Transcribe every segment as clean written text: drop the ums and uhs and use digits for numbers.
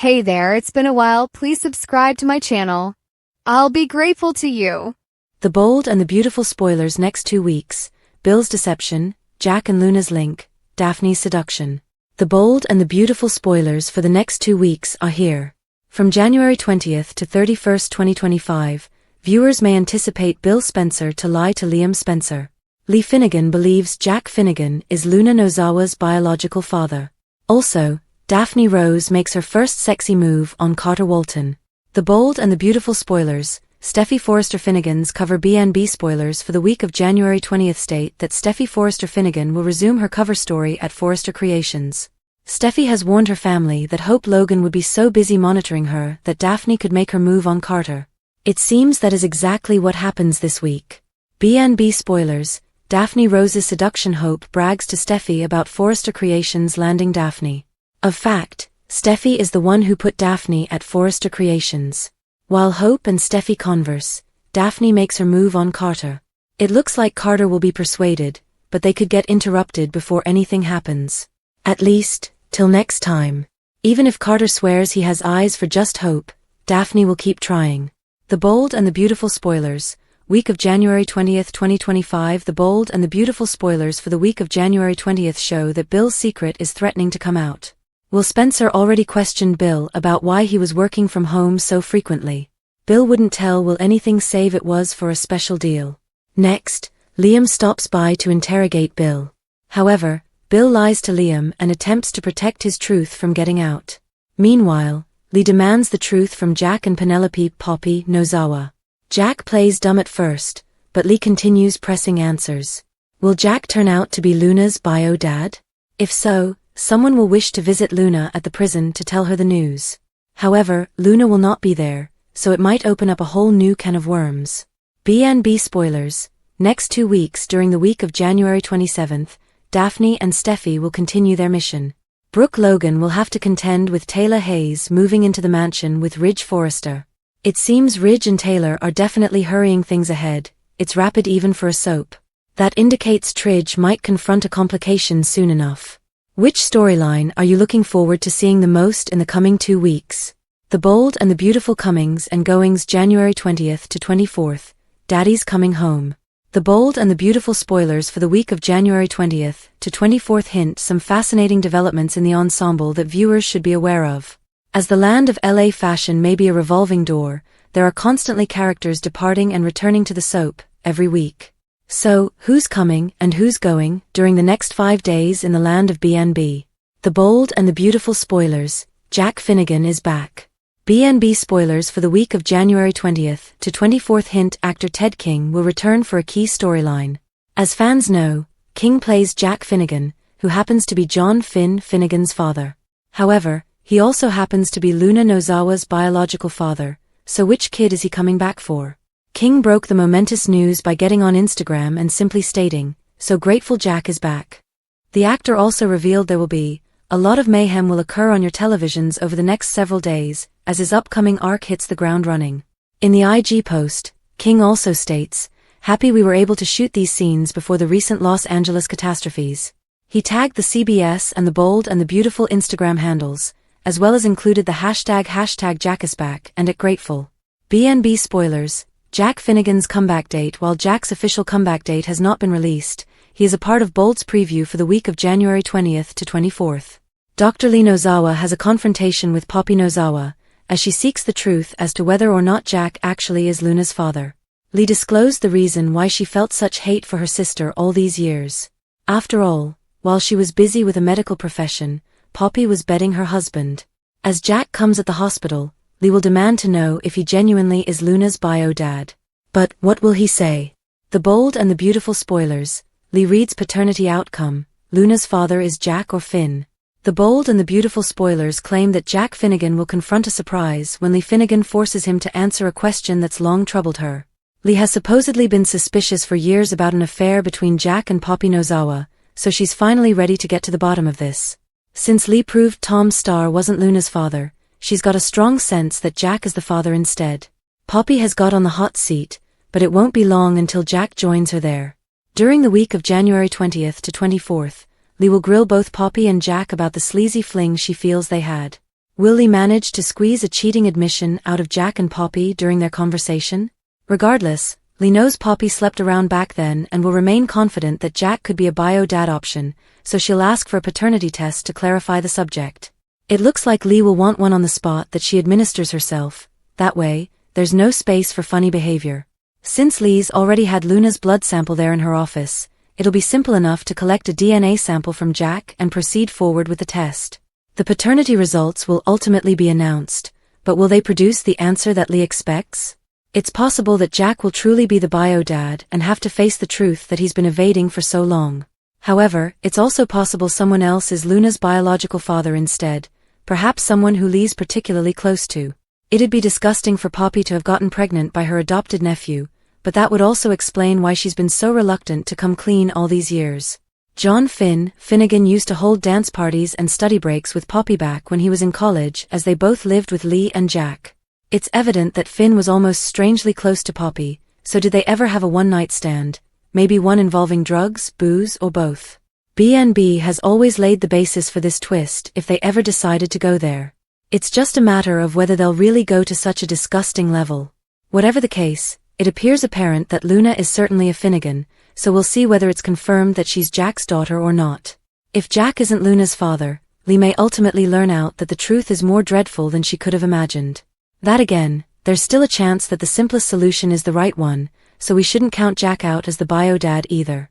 Hey there, it's been a while. Please subscribe to my channel. I'll be grateful to you. The Bold and the Beautiful spoilers next 2 weeks. Bill's deception, Jack and Luna's link, Daphne's seduction. The Bold and the Beautiful spoilers for the next 2 weeks are here. From January 20th to 31st, 2025, viewers may anticipate Bill Spencer to lie to Liam Spencer. Lee Finnegan believes Jack Finnegan is Luna Nozawa's biological father. Also, Daphne Rose makes her first sexy move on Carter Walton. The Bold and the Beautiful spoilers. Steffy Forrester Finnegan's cover B&B spoilers for the week of January 20th state that Steffy Forrester Finnegan will resume her cover story at Forrester Creations. Steffy has warned her family that Hope Logan would be so busy monitoring her that Daphne could make her move on Carter. It seems that is exactly what happens this week. B&B spoilers. Daphne Rose's seduction. Hope brags to Steffy about Forrester Creations landing Daphne. Of fact, Steffy is the one who put Daphne at Forrester Creations. While Hope and Steffy converse, Daphne makes her move on Carter. It looks like Carter will be persuaded, but they could get interrupted before anything happens. At least, till next time. Even if Carter swears he has eyes for just Hope, Daphne will keep trying. The Bold and the Beautiful spoilers. Week of January 20th, 2025. The Bold and the Beautiful spoilers for the week of January 20th show that Bill's secret is threatening to come out. Will Spencer already questioned Bill about why he was working from home so frequently. Bill wouldn't tell. Will anything save it was for a special deal. Next, Liam stops by to interrogate Bill. However, Bill lies to Liam and attempts to protect his truth from getting out. Meanwhile, Lee demands the truth from Jack and Penelope Poppy Nozawa. Jack plays dumb at first, but Lee continues pressing answers. Will Jack turn out to be Luna's bio dad? If so, someone will wish to visit Luna at the prison to tell her the news. However, Luna will not be there, so it might open up a whole new can of worms. B&B spoilers. Next 2 weeks during the week of January 27th, Daphne and Steffy will continue their mission. Brooke Logan will have to contend with Taylor Hayes moving into the mansion with Ridge Forrester. It seems Ridge and Taylor are definitely hurrying things ahead. It's rapid even for a soap. That indicates Tridge might confront a complication soon enough. Which storyline are you looking forward to seeing the most in the coming 2 weeks? The Bold and the Beautiful comings and goings January 20th to 24th. Daddy's coming home. The Bold and the Beautiful spoilers for the week of January 20th to 24th hint some fascinating developments in the ensemble that viewers should be aware of. As the land of LA fashion may be a revolving door, there are constantly characters departing and returning to the soap every week. So, who's coming and who's going during the next 5 days in the land of B&B? The Bold and the Beautiful spoilers. Jack Finnegan is back. B&B spoilers for the week of January 20th to 24th hint actor Ted King will return for a key storyline. As fans know, King plays Jack Finnegan, who happens to be John Finnegan's father. However, he also happens to be Luna Nozawa's biological father, so which kid is he coming back for? King broke the momentous news by getting on Instagram and simply stating, "So grateful Jack is back." The actor also revealed there will be a lot of mayhem will occur on your televisions over the next several days, as his upcoming arc hits the ground running. In the IG post, King also states, "Happy we were able to shoot these scenes before the recent Los Angeles catastrophes." He tagged the CBS and the Bold and the Beautiful Instagram handles, as well as included the hashtag #JackIsBack and @Grateful. B&B spoilers. Jack Finnegan's comeback date. While Jack's official comeback date has not been released, he is a part of Bold's preview for the week of January 20th to 24th. Dr. Lee Nozawa has a confrontation with Poppy Nozawa, as she seeks the truth as to whether or not Jack actually is Luna's father. Lee disclosed the reason why she felt such hate for her sister all these years. After all, while she was busy with a medical profession, Poppy was bedding her husband. As Jack comes at the hospital, Lee will demand to know if he genuinely is Luna's bio dad. But what will he say? The Bold and the Beautiful spoilers. Lee reads paternity outcome. Luna's father is Jack or Finn. The Bold and the Beautiful spoilers claim that Jack Finnegan will confront a surprise when Lee Finnegan forces him to answer a question that's long troubled her. Lee has supposedly been suspicious for years about an affair between Jack and Poppy Nozawa, so she's finally ready to get to the bottom of this. Since Lee proved Tom Starr wasn't Luna's father, she's got a strong sense that Jack is the father instead. Poppy has got on the hot seat, but it won't be long until Jack joins her there. During the week of January 20th to 24th, Lee will grill both Poppy and Jack about the sleazy fling she feels they had. Will Lee manage to squeeze a cheating admission out of Jack and Poppy during their conversation? Regardless, Lee knows Poppy slept around back then and will remain confident that Jack could be a bio-dad option, so she'll ask for a paternity test to clarify the subject. It looks like Lee will want one on the spot that she administers herself. That way, there's no space for funny behavior. Since Lee's already had Luna's blood sample there in her office, it'll be simple enough to collect a DNA sample from Jack and proceed forward with the test. The paternity results will ultimately be announced, but will they produce the answer that Lee expects? It's possible that Jack will truly be the bio-dad and have to face the truth that he's been evading for so long. However, it's also possible someone else is Luna's biological father instead, perhaps someone who Lee's particularly close to. It'd be disgusting for Poppy to have gotten pregnant by her adopted nephew, but that would also explain why she's been so reluctant to come clean all these years. John Finnegan used to hold dance parties and study breaks with Poppy back when he was in college, as they both lived with Lee and Jack. It's evident that Finn was almost strangely close to Poppy, so did they ever have a one-night stand? Maybe one involving drugs, booze, or both? B&B has always laid the basis for this twist if they ever decided to go there. It's just a matter of whether they'll really go to such a disgusting level. Whatever the case, it appears apparent that Luna is certainly a Finnegan, so we'll see whether it's confirmed that she's Jack's daughter or not. If Jack isn't Luna's father, Lee may ultimately learn out that the truth is more dreadful than she could have imagined. That again, there's still a chance that the simplest solution is the right one, so we shouldn't count Jack out as the bio-dad either.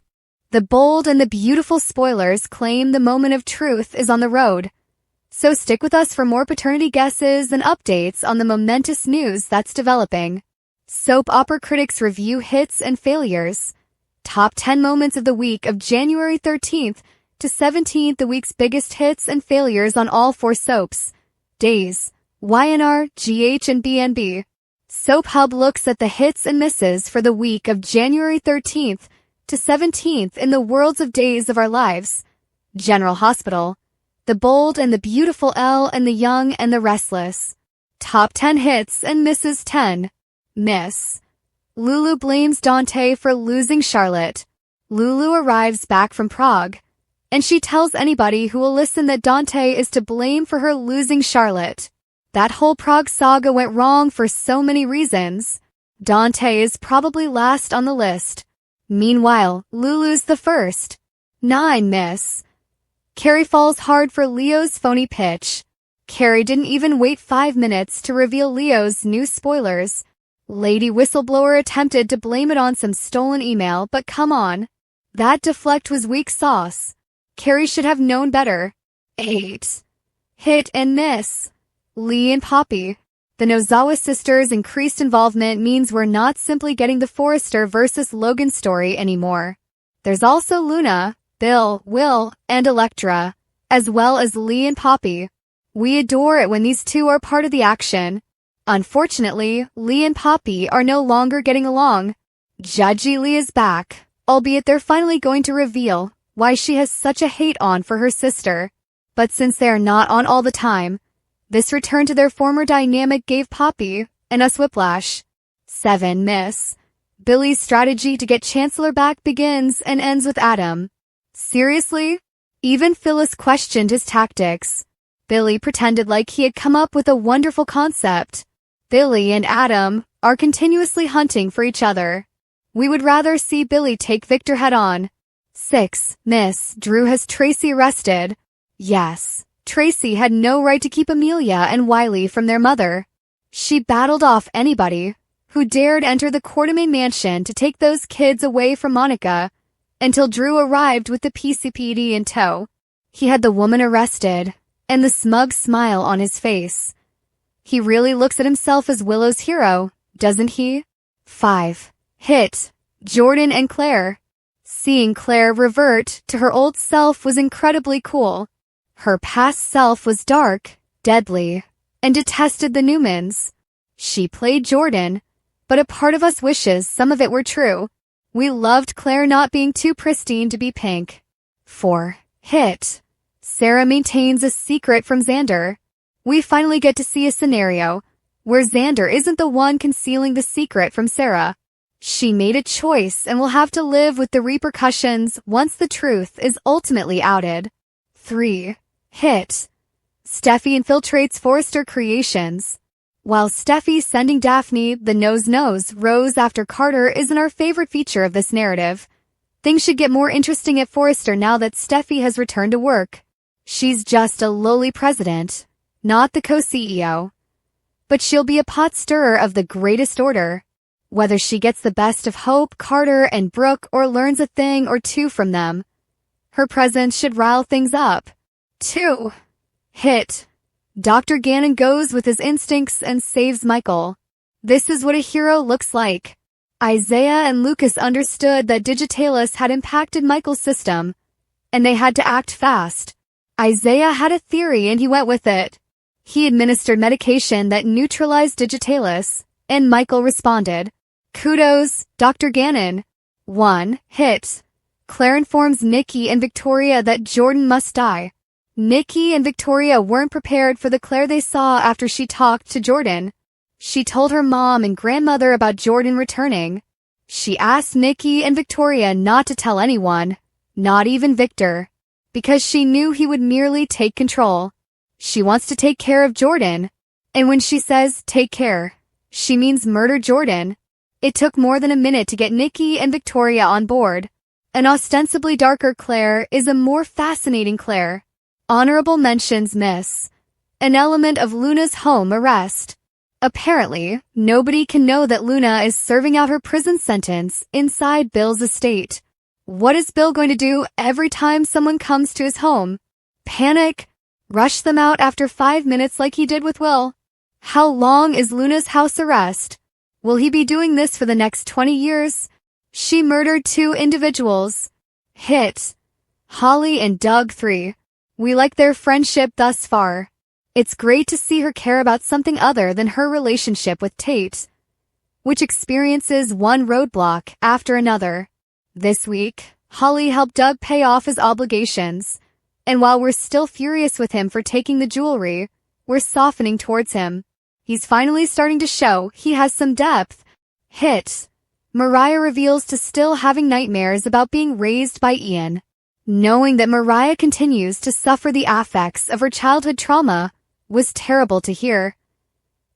The bold and the beautiful spoilers claim the moment of truth is on the road. So stick with us for more paternity guesses and updates on the momentous news that's developing. Soap opera critics review hits and failures. Top 10 moments of the week of January 13th to 17th, the week's biggest hits and failures on all 4 soaps. Days, YNR, GH, and B&B. Soap Hub looks at the hits and misses for the week of January 13th to 17th in the worlds of Days of Our Lives. General Hospital. The Bold and the Beautiful, Elle and the Young and the Restless. Top 10 hits and misses. 10. Miss. Lulu blames Dante for losing Charlotte. Lulu arrives back from Prague, and she tells anybody who will listen that Dante is to blame for her losing Charlotte. That whole Prague saga went wrong for so many reasons. Dante is probably last on the list. Meanwhile, Lulu's the first. 9. Miss. Carrie falls hard for Leo's phony pitch. Carrie didn't even wait 5 minutes to reveal Leo's new spoilers. Lady Whistleblower attempted to blame it on some stolen email, but come on. That deflect was weak sauce. Carrie should have known better. 8. Hit and miss. Lee and Poppy. The Nozawa sisters' increased involvement means we're not simply getting the Forrester versus Logan story anymore. There's also Luna, Bill, Will, and Elektra, as well as Lee and Poppy. We adore it when these two are part of the action. Unfortunately, Lee and Poppy are no longer getting along. Judgy Lee is back, albeit they're finally going to reveal why she has such a hate-on for her sister. But since they are not on all the time, this return to their former dynamic gave Poppy and us whiplash. 7. Miss. Billy's strategy to get Chancellor back begins and ends with Adam. Seriously? Even Phyllis questioned his tactics. Billy pretended like he had come up with a wonderful concept. Billy and Adam are continuously hunting for each other. We would rather see Billy take Victor head-on. 6. Miss. Drew has Tracy arrested. Yes, Tracy had no right to keep Amelia and Wiley from their mother. She battled off anybody who dared enter the Quartermain mansion to take those kids away from Monica, until Drew arrived with the PCPD in tow. He had the woman arrested, and the smug smile on his face. He really looks at himself as Willow's hero, doesn't he? 5. Hit. Jordan and Claire. Seeing Claire revert to her old self was incredibly cool. Her past self was dark, deadly, and detested the Newmans. She played Jordan, but a part of us wishes some of it were true. We loved Claire not being too pristine to be pink. 4. Hit. Sarah maintains a secret from Xander. We finally get to see a scenario where Xander isn't the one concealing the secret from Sarah. She made a choice and will have to live with the repercussions once the truth is ultimately outed. 3. Hit. Steffi infiltrates Forrester Creations. While Steffi sending Daphne the nose rose after Carter isn't our favorite feature of this narrative, things should get more interesting at Forrester now that Steffi has returned to work. She's just a lowly president, not the co-CEO. But she'll be a pot stirrer of the greatest order. Whether she gets the best of Hope, Carter, and Brooke or learns a thing or two from them, her presence should rile things up. 2. Hit. Dr. Gannon goes with his instincts and saves Michael. This is what a hero looks like. Isaiah and Lucas understood that Digitalis had impacted Michael's system, and they had to act fast. Isaiah had a theory and he went with it. He administered medication that neutralized Digitalis, and Michael responded. Kudos, Dr. Gannon. 1. Hit. Claire informs Nikki and Victoria that Jordan must die. Nikki and Victoria weren't prepared for the Claire they saw after she talked to Jordan. She told her mom and grandmother about Jordan returning. She asked Nikki and Victoria not to tell anyone, not even Victor, because she knew he would merely take control. She wants to take care of Jordan, and when she says take care, she means murder Jordan. It took more than a minute to get Nikki and Victoria on board. An ostensibly darker Claire is a more fascinating Claire. Honorable mentions miss. An element of Luna's home arrest. Apparently, nobody can know that Luna is serving out her prison sentence inside Bill's estate. What is Bill going to do every time someone comes to his home? Panic? Rush them out after 5 minutes like he did with Will? How long is Luna's house arrest? Will he be doing this for the next 20 years? She murdered 2 individuals. Hit. Holly and Doug 3. We like their friendship thus far. It's great to see her care about something other than her relationship with Tate, which experiences one roadblock after another. This week, Holly helped Doug pay off his obligations, and while we're still furious with him for taking the jewelry, we're softening towards him. He's finally starting to show he has some depth. Hit. Mariah reveals to still having nightmares about being raised by Ian. Knowing that Mariah continues to suffer the affects of her childhood trauma was terrible to hear.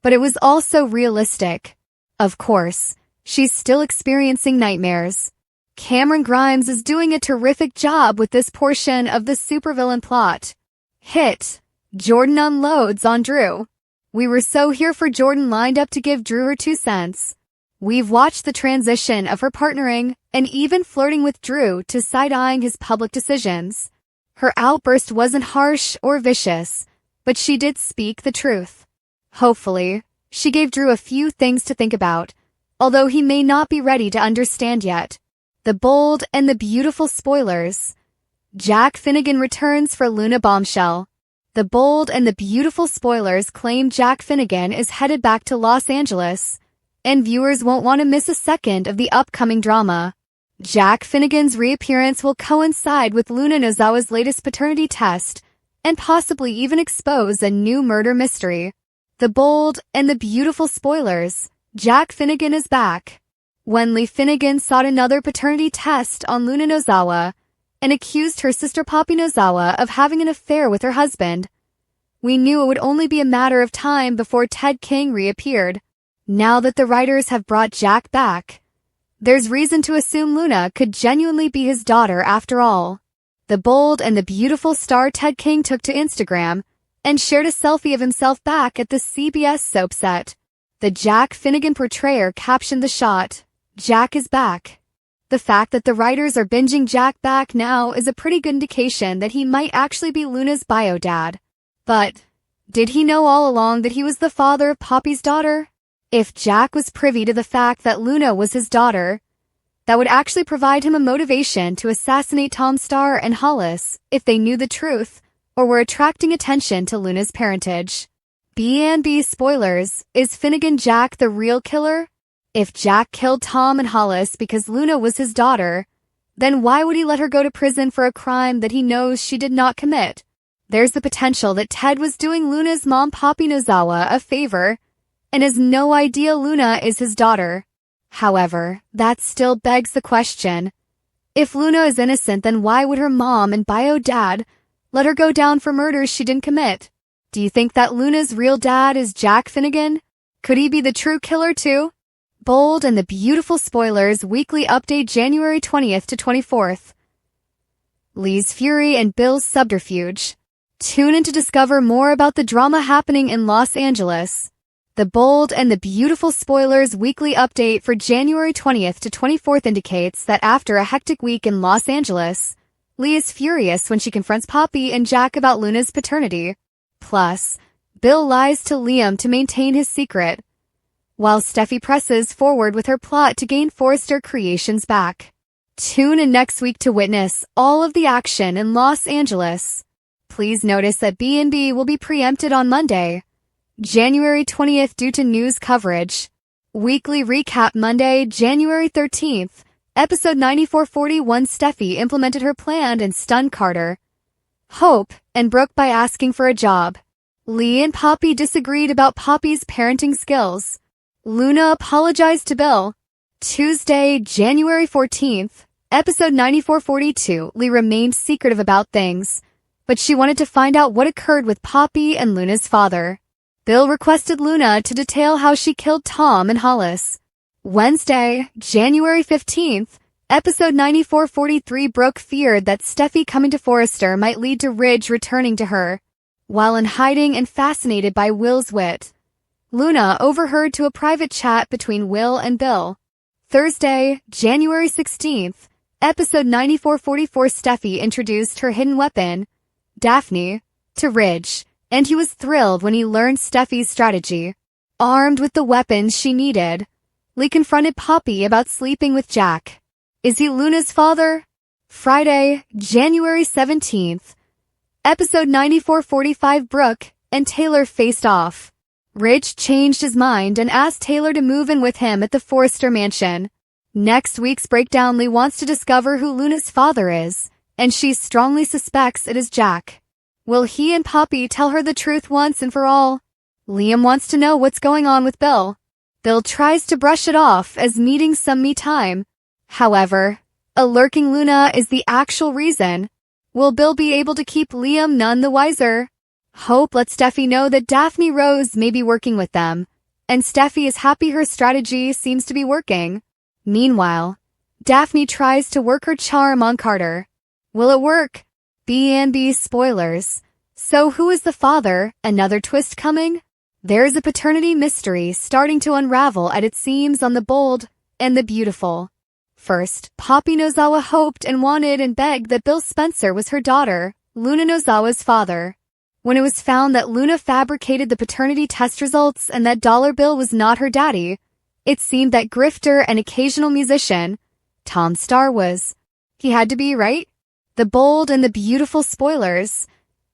But it was also realistic. Of course, she's still experiencing nightmares. Cameron Grimes is doing a terrific job with this portion of the supervillain plot. Hit. Jordan unloads on Drew. We were so here for Jordan lined up to give Drew her 2 cents. We've watched the transition of her partnering and even flirting with Drew to side-eyeing his public decisions. Her outburst wasn't harsh or vicious, but she did speak the truth. Hopefully, she gave Drew a few things to think about, although he may not be ready to understand yet. The bold and the beautiful spoilers. Jack Finnegan returns for Luna Bombshell. The bold and the beautiful spoilers claim Jack Finnegan is headed back to Los Angeles, and viewers won't want to miss a second of the upcoming drama. Jack Finnegan's reappearance will coincide with Luna Nozawa's latest paternity test and possibly even expose a new murder mystery. The bold and the beautiful spoilers. Jack Finnegan is back. When Lee Finnegan sought another paternity test on Luna Nozawa and accused her sister Poppy Nozawa of having an affair with her husband, we knew it would only be a matter of time before Ted King reappeared. Now that the writers have brought Jack back, there's reason to assume Luna could genuinely be his daughter after all. The bold and the beautiful star Ted King took to Instagram and shared a selfie of himself back at the CBS soap set. The Jack Finnegan portrayer captioned the shot, "Jack is back." The fact that the writers are binging Jack back now is a pretty good indication that he might actually be Luna's bio dad. But did he know all along that he was the father of Poppy's daughter? If Jack was privy to the fact that Luna was his daughter, that would actually provide him a motivation to assassinate Tom Starr and Hollis if they knew the truth or were attracting attention to Luna's parentage. B&B spoilers, is Finnegan Jack the real killer? If Jack killed Tom and Hollis because Luna was his daughter, then why would he let her go to prison for a crime that he knows she did not commit? There's the potential that Ted was doing Luna's mom Poppy Nozawa a favor and has no idea Luna is his daughter. However, that still begs the question. If Luna is innocent, then why would her mom and bio dad let her go down for murders she didn't commit? Do you think that Luna's real dad is Jack Finnegan? Could he be the true killer too? Bold and the Beautiful Spoilers weekly update January 20th to 24th. Lee's fury and Bill's subterfuge. Tune in to discover more about the drama happening in Los Angeles. The Bold and the Beautiful Spoilers weekly update for January 20th to 24th indicates that after a hectic week in Los Angeles, Lee is furious when she confronts Poppy and Jack about Luna's paternity. Plus, Bill lies to Liam to maintain his secret, while Steffi presses forward with her plot to gain Forrester Creations back. Tune in next week to witness all of the action in Los Angeles. Please notice that B&B will be preempted on Monday, January 20th due to news coverage. Weekly recap Monday, January 13th. Episode 9441 Steffi implemented her plan and stunned Carter, Hope, and Brooke by asking for a job. Lee and Poppy disagreed about Poppy's parenting skills. Luna apologized to Bill. Tuesday, January 14th. Episode 9442 Lee remained secretive about things, but she wanted to find out what occurred with Poppy and Luna's father. Bill requested Luna to detail how she killed Tom and Hollis. Wednesday, January 15th, episode 9443 Brooke feared that Steffi coming to Forrester might lead to Ridge returning to her. While in hiding and fascinated by Will's wit, Luna overheard to a private chat between Will and Bill. Thursday, January 16th, episode 9444 Steffi introduced her hidden weapon, Daphne, to Ridge, and he was thrilled when he learned Steffi's strategy. Armed with the weapons she needed, Lee confronted Poppy about sleeping with Jack. Is he Luna's father? Friday, January 17th. Episode 9445 Brooke and Taylor faced off. Ridge changed his mind and asked Taylor to move in with him at the Forrester mansion. Next week's breakdown, Lee wants to discover who Luna's father is, and she strongly suspects it is Jack. Will he and Poppy tell her the truth once and for all? Liam wants to know what's going on with Bill. Bill tries to brush it off as needing some me time. However, a lurking Luna is the actual reason. Will Bill be able to keep Liam none the wiser? Hope lets Steffi know that Daphne Rose may be working with them, and Steffi is happy her strategy seems to be working. Meanwhile, Daphne tries to work her charm on Carter. Will it work? B&B spoilers. So who is the father? Another twist coming? There's a paternity mystery starting to unravel at its seams on The Bold and the Beautiful. First, Poppy Nozawa hoped and wanted and begged that Bill Spencer was her daughter, Luna Nozawa's father. When it was found that Luna fabricated the paternity test results and that Dollar Bill was not her daddy, it seemed that grifter and occasional musician, Tom Starr was. He had to be, right? The Bold and the Beautiful spoilers.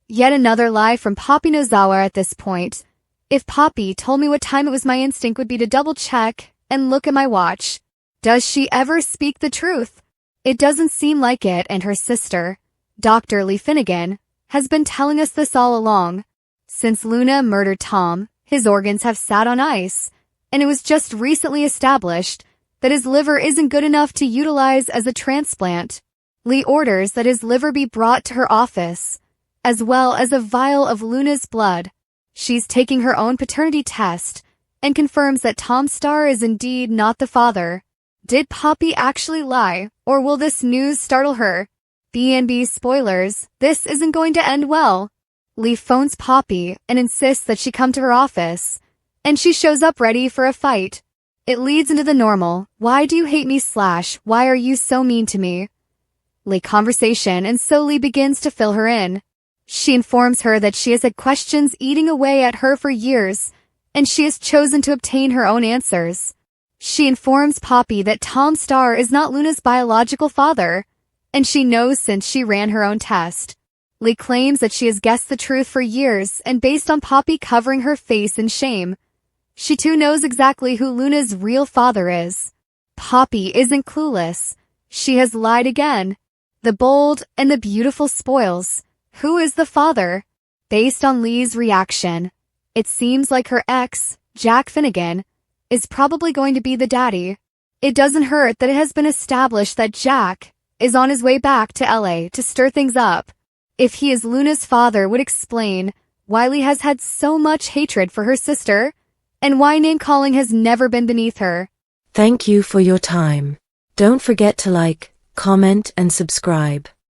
Yet another lie from Poppy Nozawa at this point. If Poppy told me what time it was, my instinct would be to double check and look at my watch. Does she ever speak the truth? It doesn't seem like it, and her sister, Dr. Lee Finnegan, has been telling us this all along. Since Luna murdered Tom, his organs have sat on ice, and it was just recently established that his liver isn't good enough to utilize as a transplant. Lee orders that his liver be brought to her office, as well as a vial of Luna's blood. She's taking her own paternity test and confirms that Tom Starr is indeed not the father. Did Poppy actually lie, or will this news startle her? B&B spoilers, this isn't going to end well. Lee phones Poppy and insists that she come to her office, and she shows up ready for a fight. It leads into the normal, why do you hate me / why are you so mean to me? Lee conversation, and so Lee begins to fill her in. She informs her that she has had questions eating away at her for years, and she has chosen to obtain her own answers. She informs Poppy that Tom Starr is not Luna's biological father, and she knows since she ran her own test. Lee claims that she has guessed the truth for years, and based on Poppy covering her face in shame, she too knows exactly who Luna's real father is. Poppy isn't clueless. She has lied again. The Bold and the Beautiful spoils. Who is the father? Based on Lee's reaction, it seems like her ex, Jack Finnegan, is probably going to be the daddy. It doesn't hurt that it has been established that Jack is on his way back to LA to stir things up. If he is Luna's father, would explain Wiley has had so much hatred for her sister, and why name-calling has never been beneath her. Thank you for your time. Don't forget to like, comment, and subscribe.